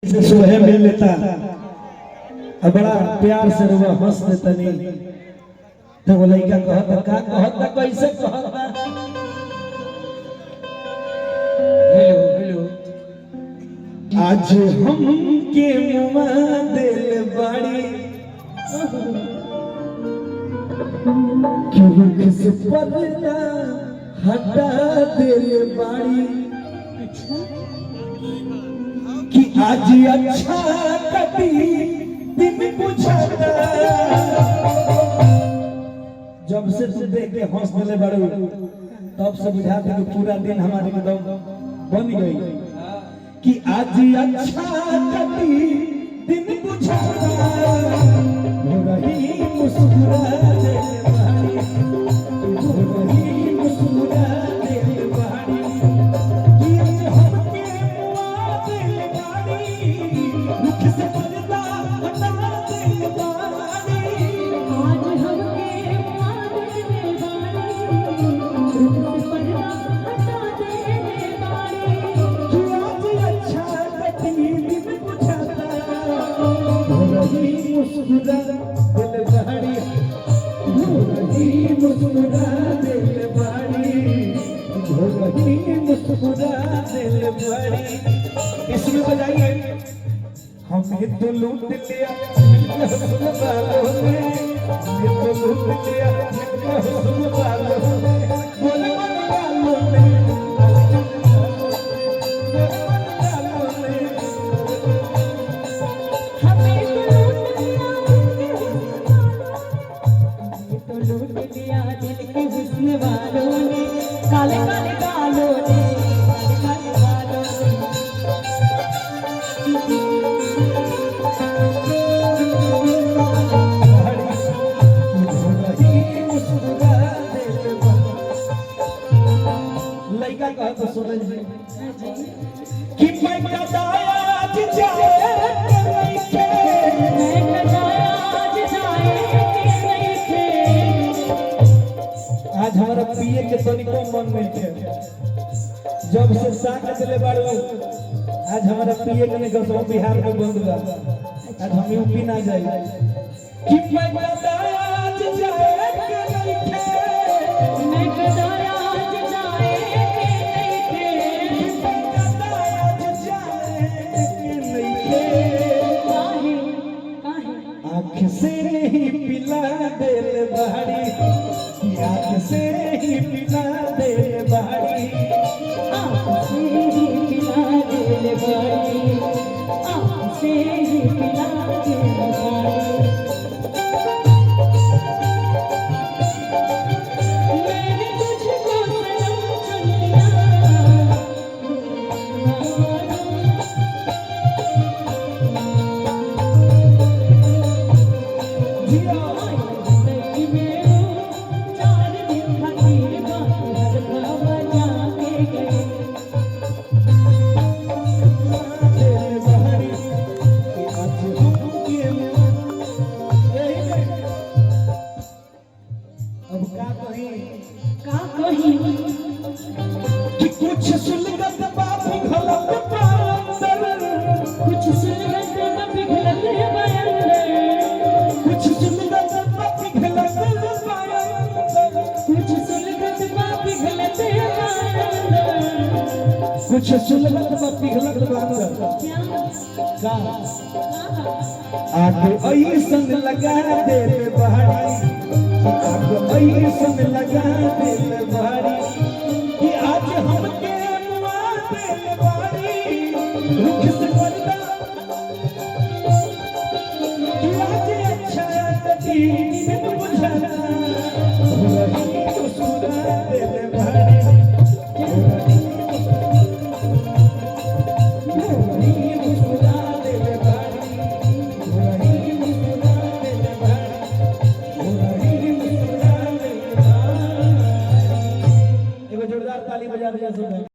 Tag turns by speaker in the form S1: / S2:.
S1: से सुबह मिल लेता अब बड़ा प्यार से रुआ हंस देता नहीं तो वो लड़का कहता का कहता कैसे कहता हेलो हेलो आज हम के मुआ दिल बाड़ी क्यों किस पर्दा हटा दिल बाड़ी कि आज अच्छा कभी दिन बुझाता जब से तू देख के हंस दिले बड़ो तब से बुझाता कि पूरा दिन हमारे एकदम बन गई कि आज अच्छा कभी दिन बुझाता हो रही मुस्कुरा दे बाड़ी हो रही मुस्कुरा दे बाड़ी कि हम रुख से पर्दा हटा दे बाड़ी आज हमके मारे बाड़ी रुख से पर्दा हटा दे बाड़ी कि आज अच्छा कभी दिन बुझाता हो रही मुस्कुरा दिल बाड़ी हो रही मुस्कुरा दिल बाड़ी हो रही मुस्कुरा दिल बाड़ी। इसमें बजाइए हमें तो लूट लिया हुस्न वालों ने ये तो लूट लिया हुस्न वालों ने बोले वालों ने हमें तो लूट लिया दिल के हुस्न वालों ने काले काले बालों ने लड़का कहा तो सूरज जी कि मैं कदाया आज जाए के नहीं थे मैं कदाया आज जाए के नहीं थे आज हमारा पिए के तनिको मन नहीं थे जब से साथ चले बाड़ो आज हमारा पिए के नहीं कसो बिहार में बंद बा आज हम यूपी ना जाए कि मैं कदाया आज जाए के नहीं थे मैं कदाया से ही पिला दिल बहारी आँख से ही पिला दिल बहारी आँख से ही पिला दिल बहारी आँख से ही पिला दिल बहारी मैंने तुझको सनम चुन कि कुछ सुलगत बाप घलत पांदर कुछ सुलगत बाप घलत पांदर कुछ सुलगत बाप घलत पांदर कुछ सुलगत बाप घलत पांदर कुछ सुलगत बाप घलत पांदर का आग ऐसन लगा दे बहारी आग ऐसन लगा दे बहारी कि आज हमके मुआ दिल बाड़ी रुख से